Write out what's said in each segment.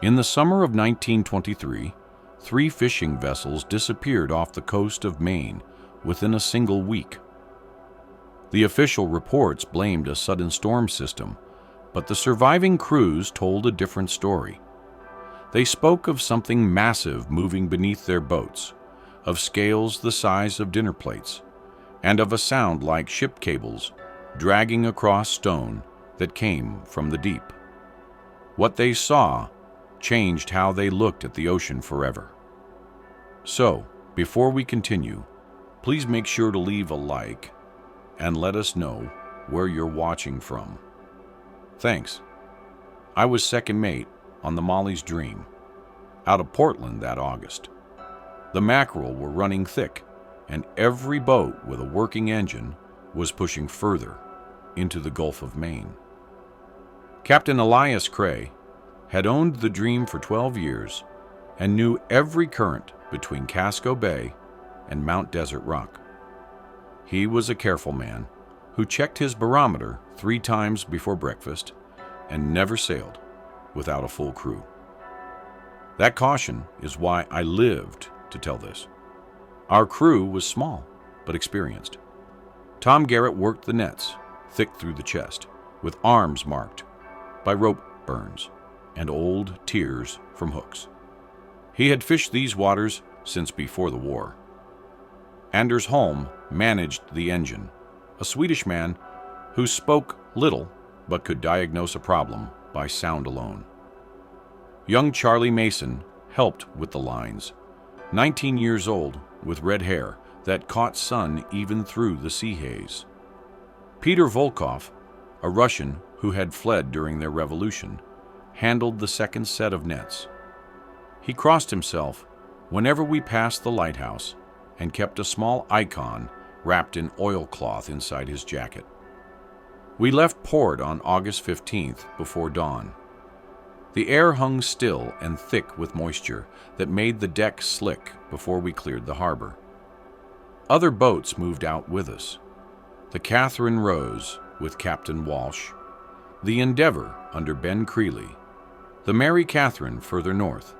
In the summer of 1923, 3 fishing vessels disappeared off the coast of Maine within a single week. The official reports blamed a sudden storm system, but the surviving crews told a different story. They spoke of something massive moving beneath their boats, of scales the size of dinner plates, and of a sound like ship cables dragging across stone that came from the deep. What they saw changed how they looked at the ocean forever. So, before we continue, please make sure to leave a like and let us know where you're watching from. Thanks. I was second mate on the Molly's Dream, out of Portland that August. The mackerel were running thick, and every boat with a working engine was pushing further into the Gulf of Maine. Captain Elias Cray had owned the Dream for 12 years and knew every current between Casco Bay and Mount Desert Rock. He was a careful man who checked his barometer 3 times before breakfast and never sailed without a full crew. That caution is why I lived to tell this. Our crew was small but experienced. Tom Garrett worked the nets thick through the chest, with arms marked by rope burns and old tears from hooks. He had fished these waters since before the war. Anders Holm managed the engine, a Swedish man who spoke little but could diagnose a problem by sound alone. Young Charlie Mason helped with the lines, 19 years old with red hair that caught sun even through the sea haze. Peter Volkov, a Russian who had fled during their revolution, handled the second set of nets. He crossed himself whenever we passed the lighthouse and kept a small icon wrapped in oilcloth inside his jacket. We left port on August 15th before dawn. The air hung still and thick with moisture that made the deck slick before we cleared the harbor. Other boats moved out with us. The Catherine Rose with Captain Walsh, the Endeavor under Ben Creeley, the Mary Catherine further north,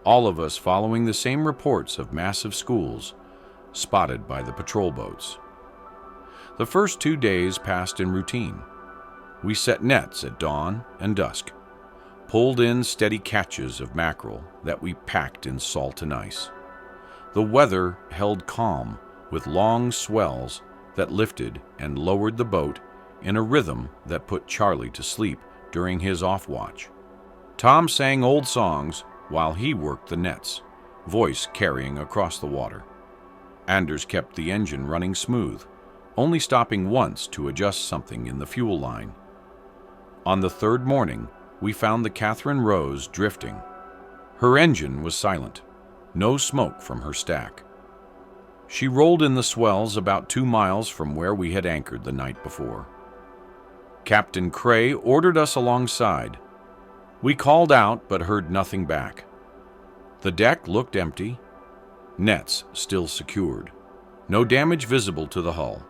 all of us following the same reports of massive schools spotted by the patrol boats. The first 2 days passed in routine. We set nets at dawn and dusk, pulled in steady catches of mackerel that we packed in salt and ice. The weather held calm with long swells that lifted and lowered the boat in a rhythm that put Charlie to sleep during his off-watch. Tom sang old songs while he worked the nets, voice carrying across the water. Anders kept the engine running smooth, only stopping once to adjust something in the fuel line. On the 3rd morning, we found the Catherine Rose drifting. Her engine was silent, no smoke from her stack. She rolled in the swells about 2 miles from where we had anchored the night before. Captain Cray ordered us alongside. We called out but heard nothing back. The deck looked empty, nets still secured, no damage visible to the hull.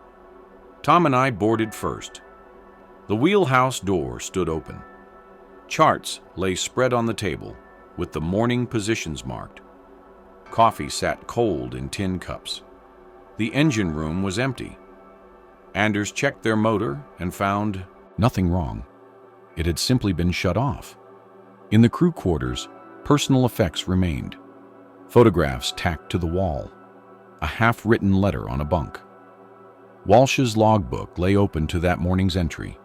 Tom and I boarded first. The wheelhouse door stood open. Charts lay spread on the table, with the morning positions marked. Coffee sat cold in tin cups. The engine room was empty. Anders checked their motor and found nothing wrong. It had simply been shut off. In the crew quarters, personal effects remained. Photographs tacked to the wall. A half-written letter on a bunk. Walsh's logbook lay open to that morning's entry.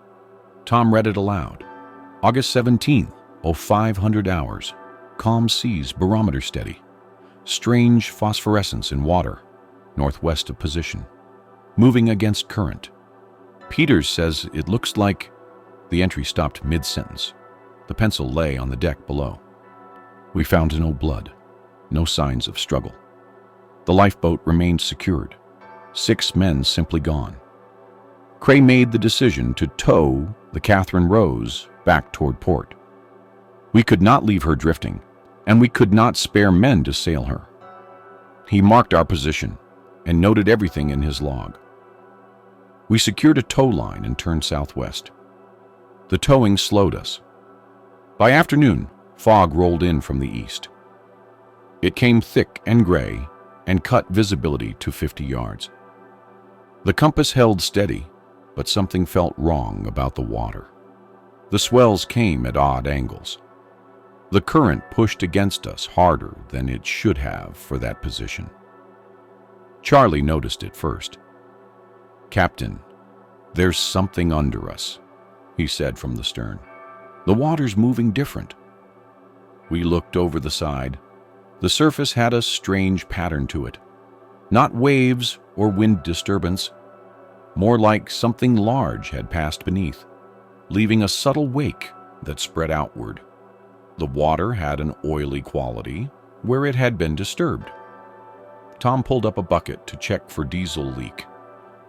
Tom read it aloud. August 17th, 0500 hours. Calm seas, barometer steady. Strange phosphorescence in water, northwest of position. Moving against current. Peters says it looks like... The entry stopped mid-sentence. The pencil lay on the deck below. We found no blood, no signs of struggle. The lifeboat remained secured. 6 men simply gone. Cray made the decision to tow the Catherine Rose back toward port. We could not leave her drifting, and we could not spare men to sail her. He marked our position and noted everything in his log. We secured a tow line and turned southwest. The towing slowed us. By afternoon, Fog rolled in from the east. It came thick and gray and cut visibility to 50 yards. The compass held steady, but something felt wrong about the water. The swells came at odd angles. The current pushed against us harder than it should have for that position. Charlie noticed it first. "Captain, there's something under us," he said from the stern. "The water's moving different." We looked over the side. The surface had a strange pattern to it. Not waves or wind disturbance, more like something large had passed beneath, leaving a subtle wake that spread outward. The water had an oily quality where it had been disturbed. Tom pulled up a bucket to check for diesel leak,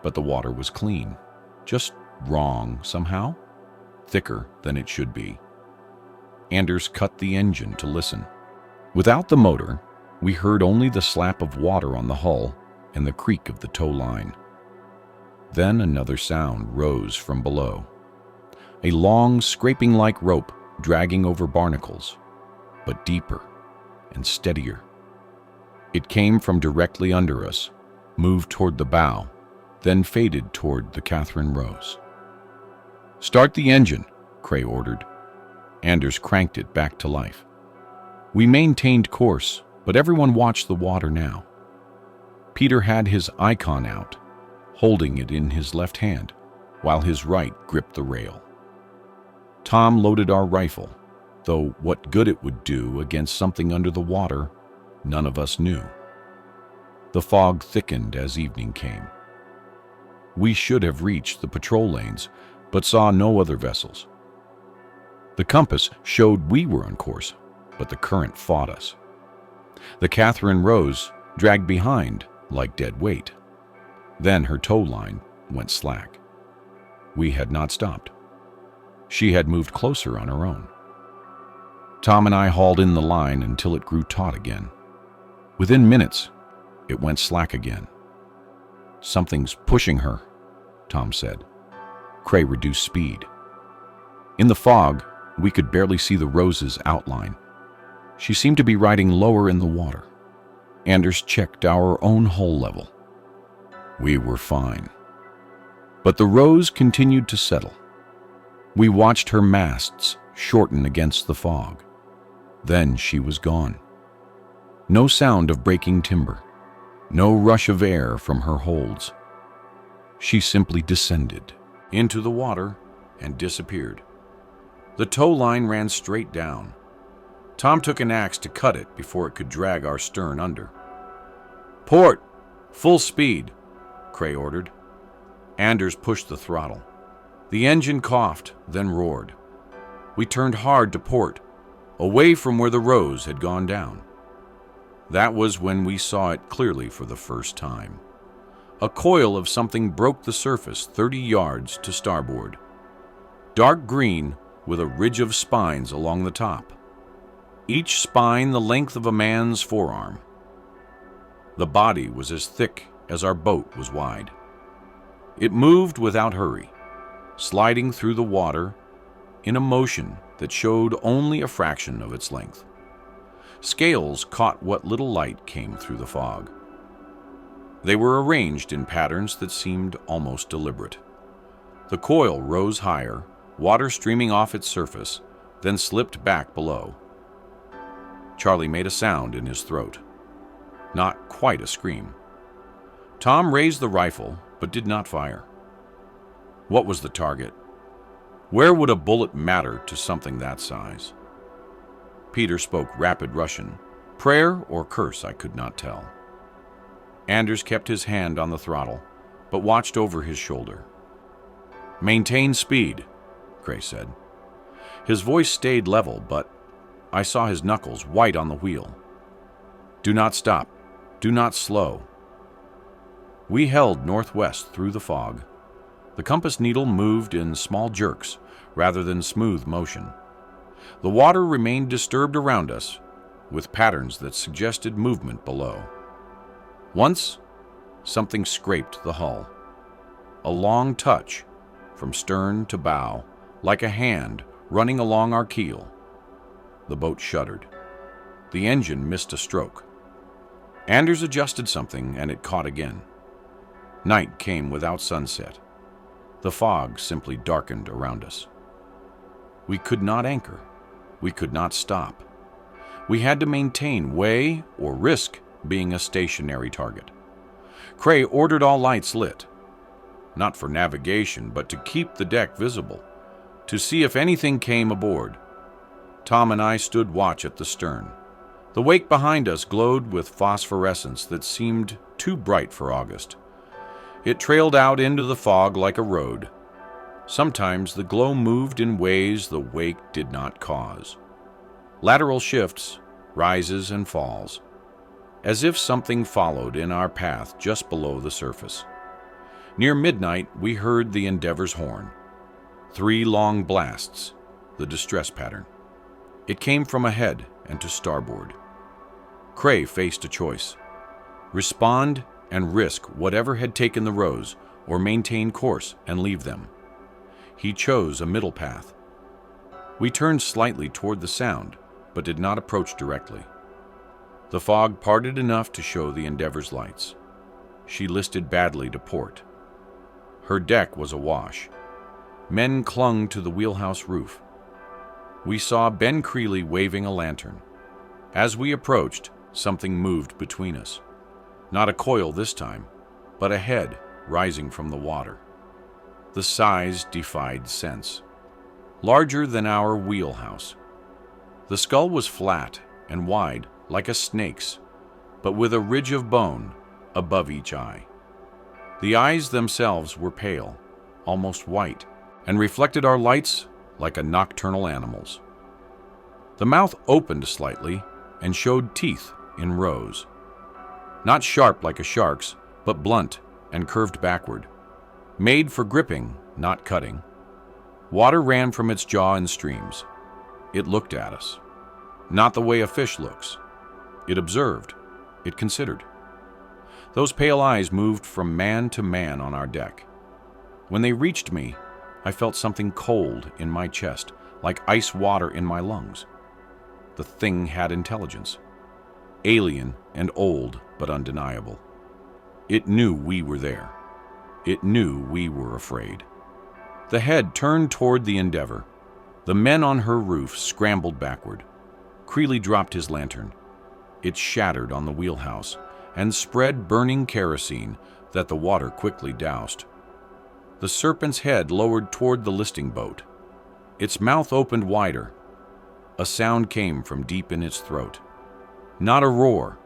but the water was clean, just wrong somehow, thicker than it should be. Anders cut the engine to listen. Without the motor, we heard only the slap of water on the hull and the creak of the tow line. Then another sound rose from below. A long, scraping-like rope dragging over barnacles, but deeper and steadier. It came from directly under us, moved toward the bow, then faded toward the Catherine Rose. "Start the engine," Cray ordered. Anders cranked it back to life. We maintained course, but everyone watched the water now. Peter had his icon out, holding it in his left hand, while his right gripped the rail. Tom loaded our rifle, though what good it would do against something under the water, none of us knew. The fog thickened as evening came. We should have reached the patrol lanes, but saw no other vessels. The compass showed we were on course, but the current fought us. The Catherine Rose dragged behind like dead weight. Then her tow line went slack. We had not stopped. She had moved closer on her own. Tom and I hauled in the line until it grew taut again. Within minutes, it went slack again. "Something's pushing her," Tom said. Cray reduced speed. In the fog, we could barely see the Rose's outline. She seemed to be riding lower in the water. Anders checked our own hull level. We were fine. But the Rose continued to settle. We watched her masts shorten against the fog. Then she was gone. No sound of breaking timber. No rush of air from her holds. She simply descended into the water and disappeared. The tow line ran straight down. Tom took an axe to cut it before it could drag our stern under. "Port! Full speed!" Cray ordered. Anders pushed the throttle. The engine coughed, then roared. We turned hard to port, away from where the Rose had gone down. That was when we saw it clearly for the first time. A coil of something broke the surface 30 yards to starboard. Dark green with a ridge of spines along the top. Each spine the length of a man's forearm. The body was as thick as our boat was wide. It moved without hurry, sliding through the water in a motion that showed only a fraction of its length. Scales caught what little light came through the fog. They were arranged in patterns that seemed almost deliberate. The coil rose higher, water streaming off its surface, then slipped back below. Charlie made a sound in his throat. Not quite a scream. Tom raised the rifle, but did not fire. What was the target? Where would a bullet matter to something that size? Peter spoke rapid Russian. Prayer or curse, I could not tell. Anders kept his hand on the throttle, but watched over his shoulder. "Maintain speed," Cray said. His voice stayed level, but I saw his knuckles white on the wheel. "Do not stop. Do not slow." We held northwest through the fog. The compass needle moved in small jerks rather than smooth motion. The water remained disturbed around us, with patterns that suggested movement below. Once, something scraped the hull. A long touch, from stern to bow, like a hand running along our keel. the boat shuddered. The engine missed a stroke. Anders adjusted something, and it caught again. Night came without sunset. The fog simply darkened around us. We could not anchor. We could not stop. We had to maintain way or risk being a stationary target. Cray ordered all lights lit, not for navigation, but to keep the deck visible, to see if anything came aboard. Tom and I stood watch at the stern. The wake behind us glowed with phosphorescence that seemed too bright for August. It trailed out into the fog like a road. Sometimes the glow moved in ways the wake did not cause. Lateral shifts, rises and falls, as if something followed in our path just below the surface. Near midnight, we heard the Endeavor's horn. 3 long blasts, the distress pattern. It came from ahead and to starboard. Cray faced a choice: respond and risk whatever had taken the rows, or maintain course and leave them. He chose a middle path. We turned slightly toward the sound, but did not approach directly. The fog parted enough to show the Endeavor's lights. She listed badly to port. Her deck was awash. Men clung to the wheelhouse roof. We saw Ben Creeley waving a lantern. As we approached, something moved between us. Not a coil this time, but a head rising from the water. The size defied sense. Larger than our wheelhouse. The skull was flat and wide, like a snake's, but with a ridge of bone above each eye. The eyes themselves were pale, almost white, and reflected our lights like a nocturnal animal's. The mouth opened slightly and showed teeth in rows. Not sharp like a shark's, but blunt and curved backward. Made for gripping, not cutting. Water ran from its jaw in streams. It looked at us. Not the way a fish looks. It observed. It considered. Those pale eyes moved from man to man on our deck. When they reached me, I felt something cold in my chest, like ice water in my lungs. The thing had intelligence. Alien and old, but undeniable. It knew we were there. It knew we were afraid. The head turned toward the Endeavor. The men on her roof scrambled backward. Creeley dropped his lantern. It shattered on the wheelhouse and spread burning kerosene that the water quickly doused. The Serpent's head lowered toward the listing boat. Its mouth opened wider. A sound came from deep in its throat. Not a roar,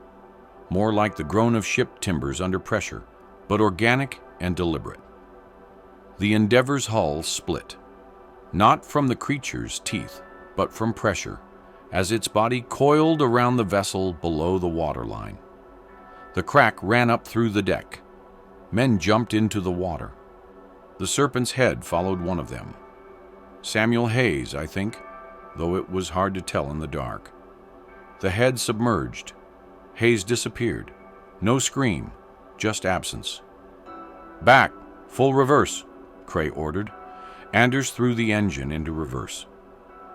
more like the groan of ship timbers under pressure, but organic and deliberate. The Endeavor's hull split, not from the creature's teeth, but from pressure, as its body coiled around the vessel below the waterline. The crack ran up through the deck. Men jumped into the water. The Serpent's head followed one of them. Samuel Hayes, I think, though it was hard to tell in the dark. The head submerged. Hayes disappeared. No scream, just absence. "Back, full reverse," Cray ordered. Anders threw the engine into reverse.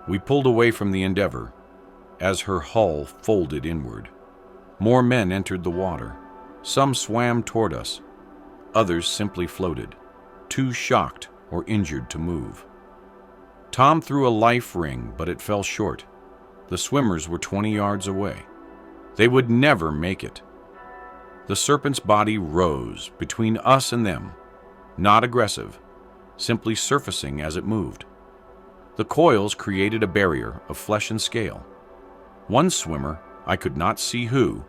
We pulled away from the Endeavor as her hull folded inward. More men entered the water. Some swam toward us. Others simply floated, too shocked or injured to move. Tom threw a life ring, but it fell short. The swimmers were 20 yards away. They would never make it. The Serpent's body rose between us and them, not aggressive, simply surfacing as it moved. The coils created a barrier of flesh and scale. One swimmer, I could not see who,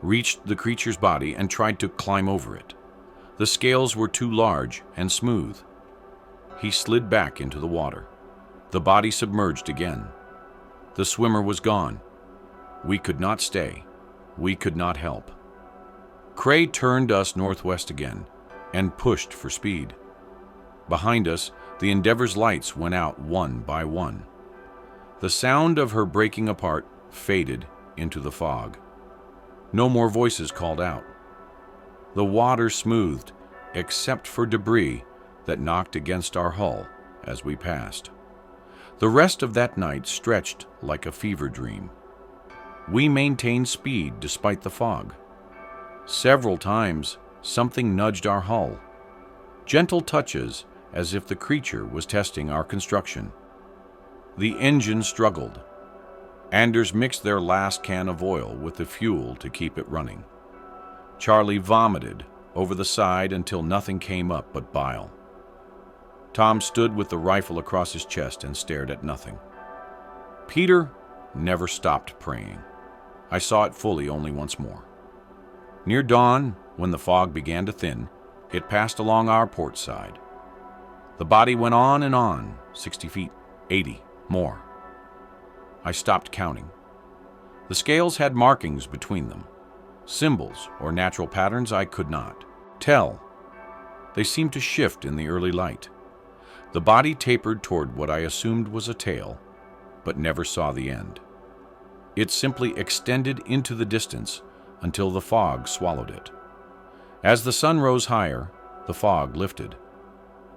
reached the creature's body and tried to climb over it. The scales were too large and smooth. He slid back into the water. The body submerged again. The swimmer was gone. We could not stay. We could not help. Cray turned us northwest again and pushed for speed. Behind us, the Endeavor's lights went out one by one. The sound of her breaking apart faded into the fog. No more voices called out. The water smoothed, except for debris that knocked against our hull as we passed. The rest of that night stretched like a fever dream. We maintained speed despite the fog. Several times, something nudged our hull. Gentle touches as if the creature was testing our construction. The engine struggled. Anders mixed their last can of oil with the fuel to keep it running. Charlie vomited over the side until nothing came up but bile. Tom stood with the rifle across his chest and stared at nothing. Peter never stopped praying. I saw it fully only once more. Near dawn, when the fog began to thin, it passed along our port side. The body went on, 60 feet, 80, more. I stopped counting. The scales had markings between them. Symbols or natural patterns I could not tell. They seemed to shift in the early light. The body tapered toward what I assumed was a tail, but never saw the end. It simply extended into the distance until the fog swallowed it. As the sun rose higher, the fog lifted.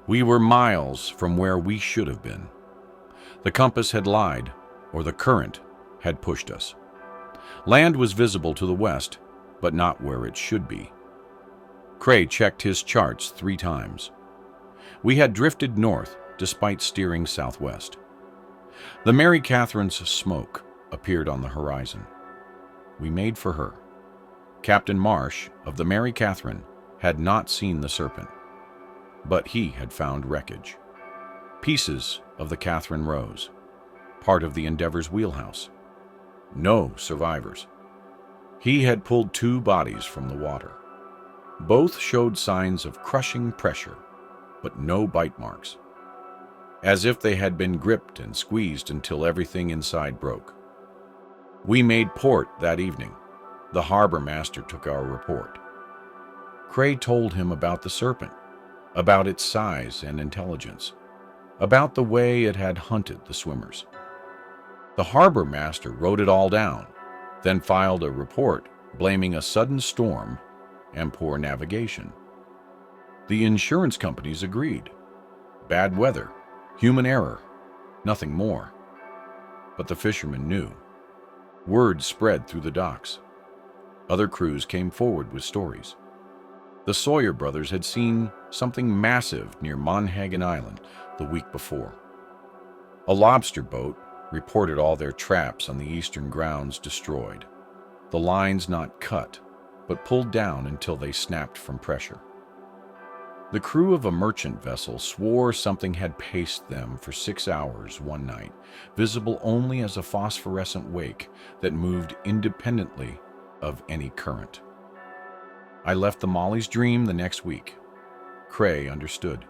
We were miles from where we should have been. The compass had lied, or the current had pushed us. Land was visible to the west, but not where it should be. Cray checked his charts 3 times. We had drifted north despite steering southwest. The Mary Catherine's smoke appeared on the horizon. We made for her. Captain Marsh of the Mary Catherine had not seen the Serpent, but he had found wreckage. Pieces of the Catherine Rose, part of the Endeavor's wheelhouse. No survivors. He had pulled 2 bodies from the water. Both showed signs of crushing pressure, but no bite marks, as if they had been gripped and squeezed until everything inside broke. We made port that evening. The harbor master took our report. Cray told him about the Serpent, about its size and intelligence, about the way it had hunted the swimmers. The harbor master wrote it all down, then filed a report blaming a sudden storm and poor navigation. The insurance companies agreed. Bad weather, human error, nothing more. But the fishermen knew. Word spread through the docks. Other crews came forward with stories. The Sawyer brothers had seen something massive near Monhegan Island the week before. A lobster boat reported all their traps on the eastern grounds destroyed, the lines not cut, but pulled down until they snapped from pressure. The crew of a merchant vessel swore something had paced them for 6 hours one night, visible only as a phosphorescent wake that moved independently of any current. I left the Molly's Dream the next week. Cray understood.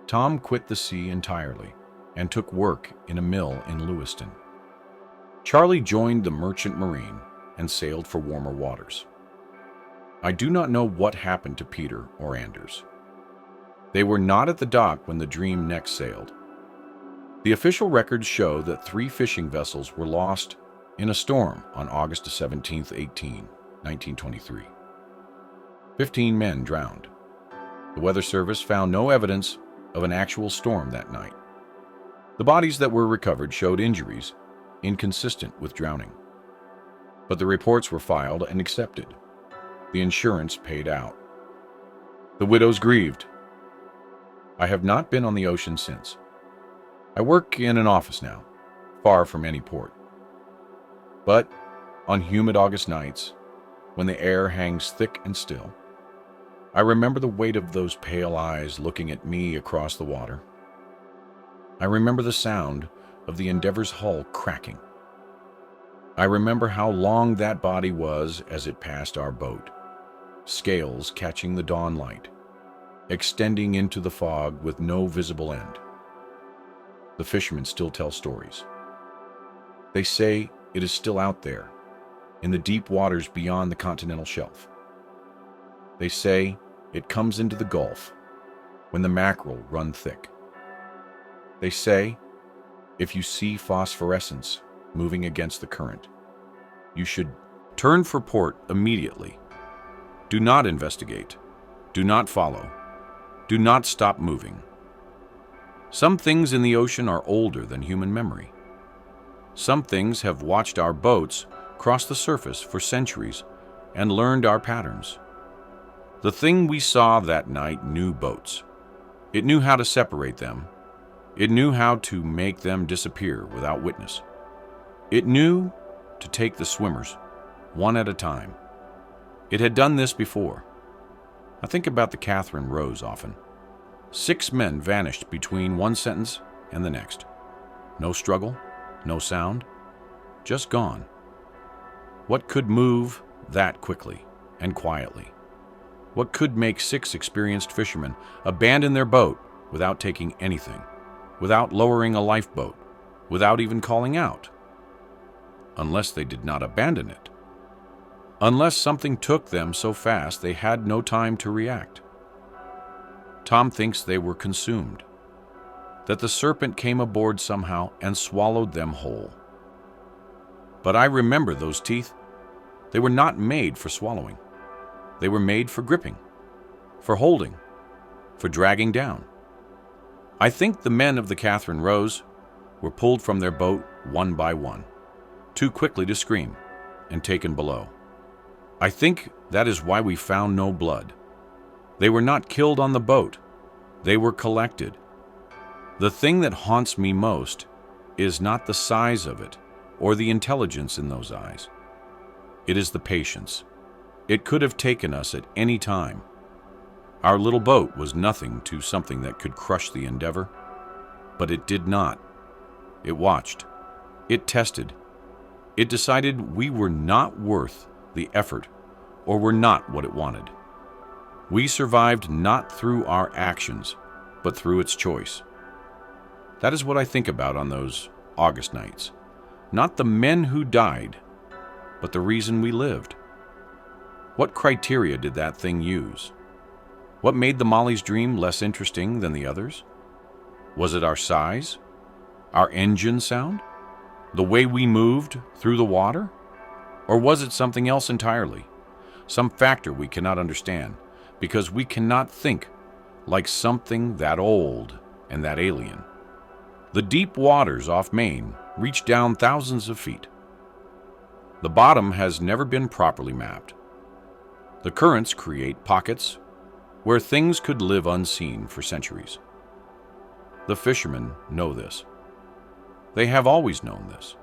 Tom quit the sea entirely and took work in a mill in Lewiston. Charlie joined the Merchant Marine and sailed for warmer waters. I do not know what happened to Peter or Anders. They were not at the dock when the Dream next sailed. The official records show that 3 fishing vessels were lost in a storm on August 17, 1923. 15 men drowned. The Weather Service found no evidence of an actual storm that night. The bodies that were recovered showed injuries inconsistent with drowning. But the reports were filed and accepted. The insurance paid out. The widows grieved. I have not been on the ocean since. I work in an office now, far from any port. But on humid August nights, when the air hangs thick and still, I remember the weight of those pale eyes looking at me across the water. I remember the sound of the Endeavor's hull cracking. I remember how long that body was as it passed our boat, scales catching the dawn light, extending into the fog with no visible end. The fishermen still tell stories. They say it is still out there, in the deep waters beyond the continental shelf. They say it comes into the Gulf when the mackerel run thick. They say if you see phosphorescence moving against the current, you should turn for port immediately. Do not investigate. Do not follow. Do not stop moving. Some things in the ocean are older than human memory. Some things have watched our boats cross the surface for centuries and learned our patterns. The thing we saw that night knew boats. It knew how to separate them. It knew how to make them disappear without witness. It knew to take the swimmers one at a time. It had done this before. I think about the Catherine Rose often. 6 men vanished between one sentence and the next. No struggle, no sound, just gone. What could move that quickly and quietly? What could make 6 experienced fishermen abandon their boat without taking anything, without lowering a lifeboat, without even calling out? Unless they did not abandon it. Unless something took them so fast they had no time to react. Tom thinks they were consumed, that the Serpent came aboard somehow and swallowed them whole. But I remember those teeth. They were not made for swallowing. They were made for gripping, for holding, for dragging down. I think the men of the Catherine Rose were pulled from their boat one by one, too quickly to scream, and taken below. I think that is why we found no blood. They were not killed on the boat. They were collected. The thing that haunts me most is not the size of it or the intelligence in those eyes. It is the patience. It could have taken us at any time. Our little boat was nothing to something that could crush the endeavor, but it did not. It watched. It tested. It decided we were not worth the effort or were not what it wanted. We survived not through our actions, but through its choice. That is what I think about on those August nights. Not the men who died, but the reason we lived. What criteria did that thing use? What made the Molly's Dream less interesting than the others? Was it our size? Our engine sound? The way we moved through the water? Or was it something else entirely? Some factor we cannot understand, because we cannot think like something that old and that alien. The deep waters off Maine reach down thousands of feet. The bottom has never been properly mapped. The currents create pockets where things could live unseen for centuries. The fishermen know this. They have always known this.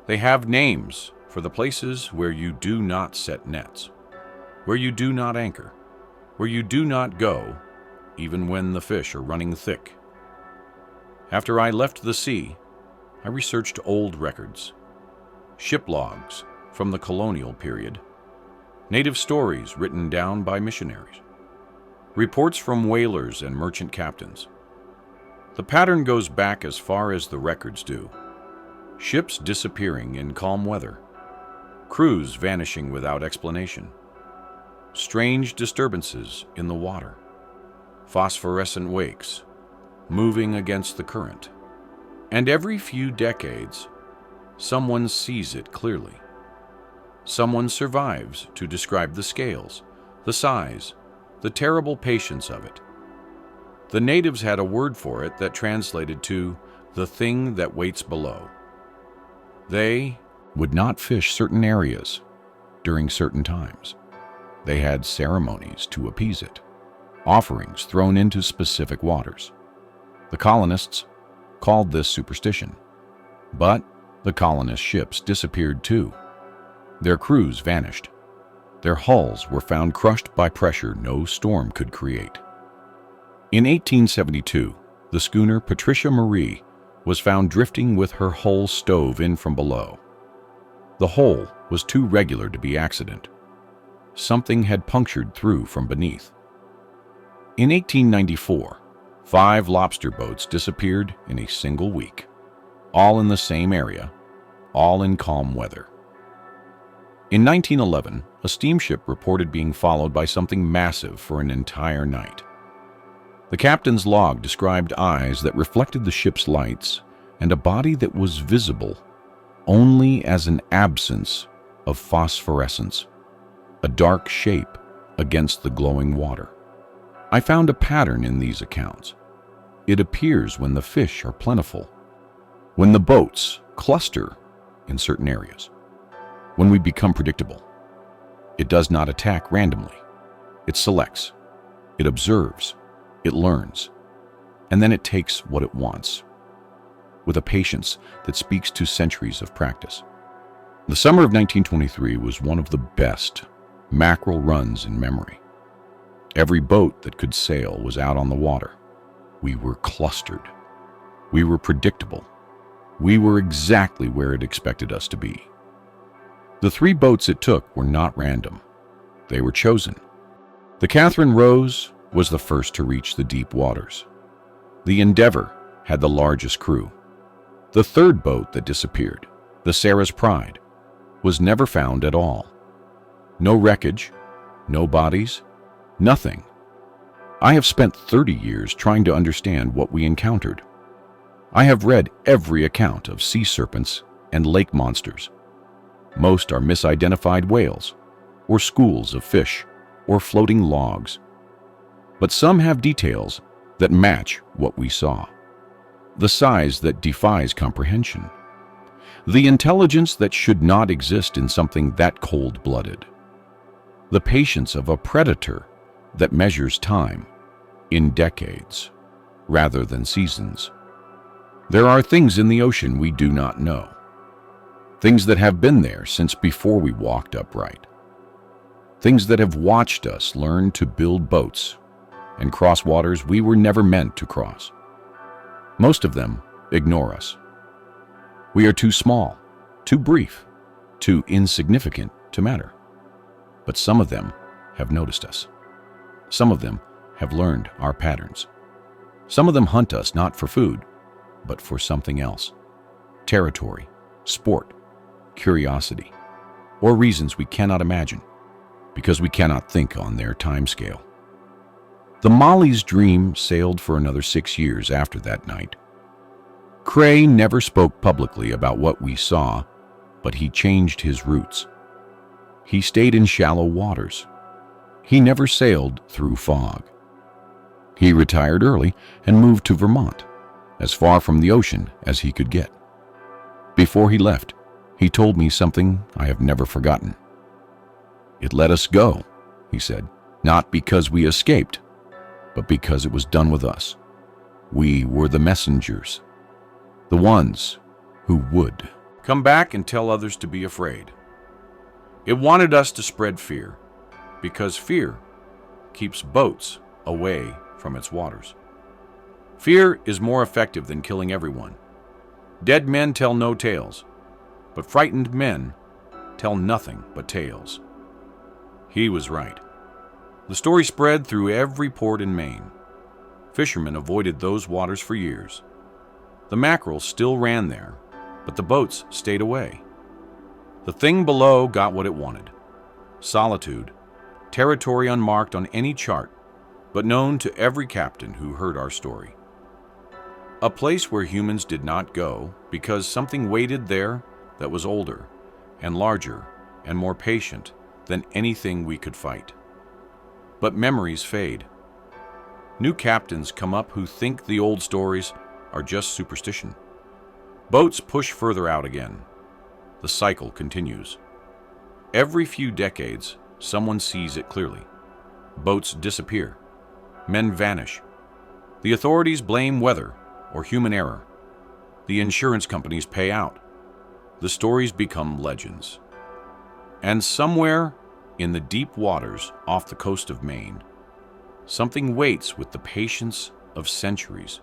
They have names for the places where you do not set nets, where you do not anchor, where you do not go, even when the fish are running thick. After I left the sea, I researched old records, ship logs from the colonial period, native stories written down by missionaries, reports from whalers and merchant captains. The pattern goes back as far as the records do. Ships disappearing in calm weather, crews vanishing without explanation, strange disturbances in the water, phosphorescent wakes moving against the current. And every few decades, someone sees it clearly. Someone survives to describe the scales, the size, the terrible patience of it. The natives had a word for it that translated to the thing that waits below. They would not fish certain areas during certain times. They had ceremonies to appease it, offerings thrown into specific waters. The colonists called this superstition. But the colonist ships disappeared too. Their crews vanished. Their hulls were found crushed by pressure no storm could create. In 1872, the schooner Patricia Marie was found drifting with her hull stove in from below. The hole was too regular to be accident. Something had punctured through from beneath. In 1894, 5 lobster boats disappeared in a single week, all in the same area, all in calm weather. In 1911, a steamship reported being followed by something massive for an entire night. The captain's log described eyes that reflected the ship's lights and a body that was visible only as an absence of phosphorescence, a dark shape against the glowing water. I found a pattern in these accounts. It appears when the fish are plentiful, when the boats cluster in certain areas, when we become predictable. It does not attack randomly. It selects, it observes, it learns, and then it takes what it wants, with a patience that speaks to centuries of practice. The summer of 1923 was one of the best mackerel runs in memory. Every boat that could sail was out on the water. We were clustered. We were predictable. We were exactly where it expected us to be. The 3 boats it took were not random. They were chosen. The Catherine Rose was the first to reach the deep waters. The Endeavor had the largest crew. The 3rd boat that disappeared, the Sarah's Pride, was never found at all. No wreckage, no bodies, nothing. I have spent 30 years trying to understand what we encountered. I have read every account of sea serpents and lake monsters. Most are misidentified whales, or schools of fish, or floating logs. But some have details that match what we saw. The size that defies comprehension. The intelligence that should not exist in something that cold-blooded. The patience of a predator that measures time in decades rather than seasons. There are things in the ocean we do not know. Things that have been there since before we walked upright. Things that have watched us learn to build boats and cross waters we were never meant to cross. Most of them ignore us. We are too small, too brief, too insignificant to matter. But some of them have noticed us. Some of them have learned our patterns. Some of them hunt us not for food, but for something else. Territory, sport, curiosity, or reasons we cannot imagine, because we cannot think on their timescale. The Molly's dream sailed for another 6 years after that night. Cray never spoke publicly about what we saw, but he changed his routes. He stayed in shallow waters. He never sailed through fog. He retired early and moved to Vermont, as far from the ocean as he could get. Before he left, he told me something I have never forgotten. "It let us go," he said, "not because we escaped, but because it was done with us. We were the messengers, the ones who would come back and tell others to be afraid." It wanted us to spread fear, because fear keeps boats away from its waters. Fear is more effective than killing everyone. Dead men tell no tales, but frightened men tell nothing but tales. He was right. The story spread through every port in Maine. Fishermen avoided those waters for years. The mackerel still ran there, but the boats stayed away. The thing below got what it wanted. Solitude, territory unmarked on any chart, but known to every captain who heard our story. A place where humans did not go because something waited there that was older and larger and more patient than anything we could fight. But memories fade. New captains come up who think the old stories are just superstition. Boats push further out again. The cycle continues. Every few decades, someone sees it clearly. Boats disappear. Men vanish. The authorities blame weather or human error. The insurance companies pay out. The stories become legends. And somewhere in the deep waters off the coast of Maine, something waits with the patience of centuries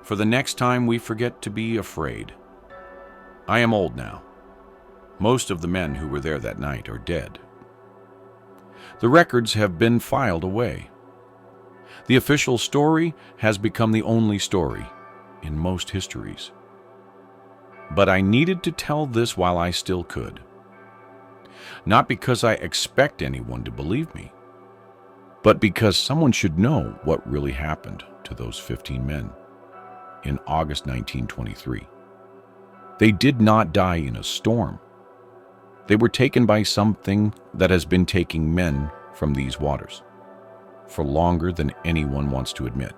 for the next time we forget to be afraid. I am old now. Most of the men who were there that night are dead. The records have been filed away. The official story has become the only story in most histories. But I needed to tell this while I still could. Not because I expect anyone to believe me, but because someone should know what really happened to those 15 men in August 1923. They did not die in a storm. They were taken by something that has been taking men from these waters for longer than anyone wants to admit.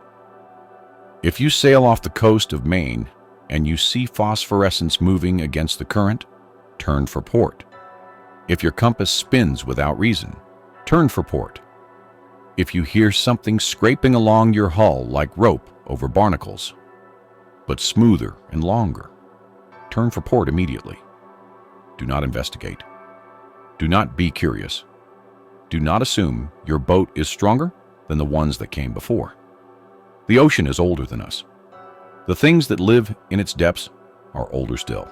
If you sail off the coast of Maine and you see phosphorescence moving against the current, turn for port. If your compass spins without reason, turn for port. If you hear something scraping along your hull like rope over barnacles, but smoother and longer, turn for port immediately. Do not investigate. Do not be curious. Do not assume your boat is stronger than the ones that came before. The ocean is older than us. The things that live in its depths are older still.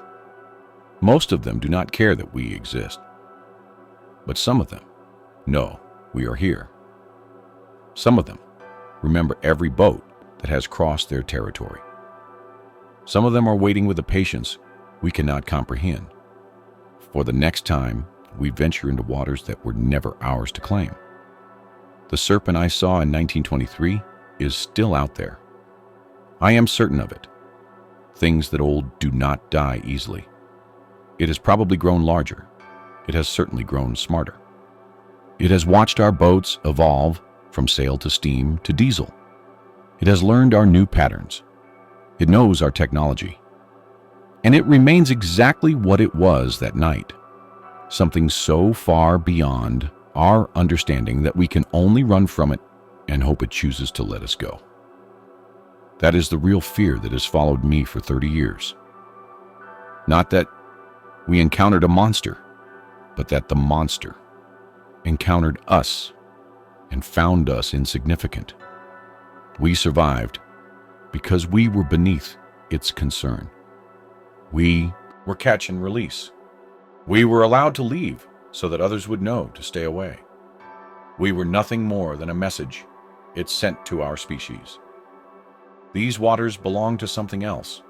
Most of them do not care that we exist. But some of them know we are here. Some of them remember every boat that has crossed their territory. Some of them are waiting with a patience we cannot comprehend for the next time we venture into waters that were never ours to claim. The Serpent I saw in 1923 is still out there. I am certain of it. Things that old do not die easily. It has probably grown larger. It has certainly grown smarter. It has watched our boats evolve from sail to steam to diesel. It has learned our new patterns. It knows our technology. And it remains exactly what it was that night. Something so far beyond our understanding that we can only run from it and hope it chooses to let us go. That is the real fear that has followed me for 30 years. Not that we encountered a monster, but that the monster encountered us and found us insignificant. We survived because we were beneath its concern. We were catch and release. We were allowed to leave so that others would know to stay away. We were nothing more than a message it sent to our species. These waters belong to something else.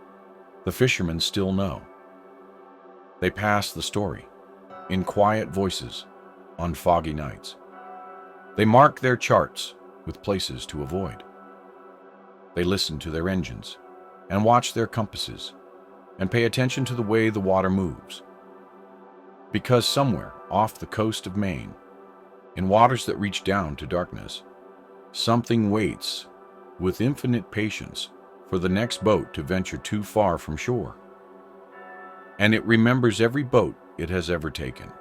The fishermen still know. They pass the story in quiet voices on foggy nights. They mark their charts with places to avoid. They listen to their engines and watch their compasses and pay attention to the way the water moves. Because somewhere off the coast of Maine, in waters that reach down to darkness, something waits with infinite patience for the next boat to venture too far from shore. And it remembers every boat it has ever taken.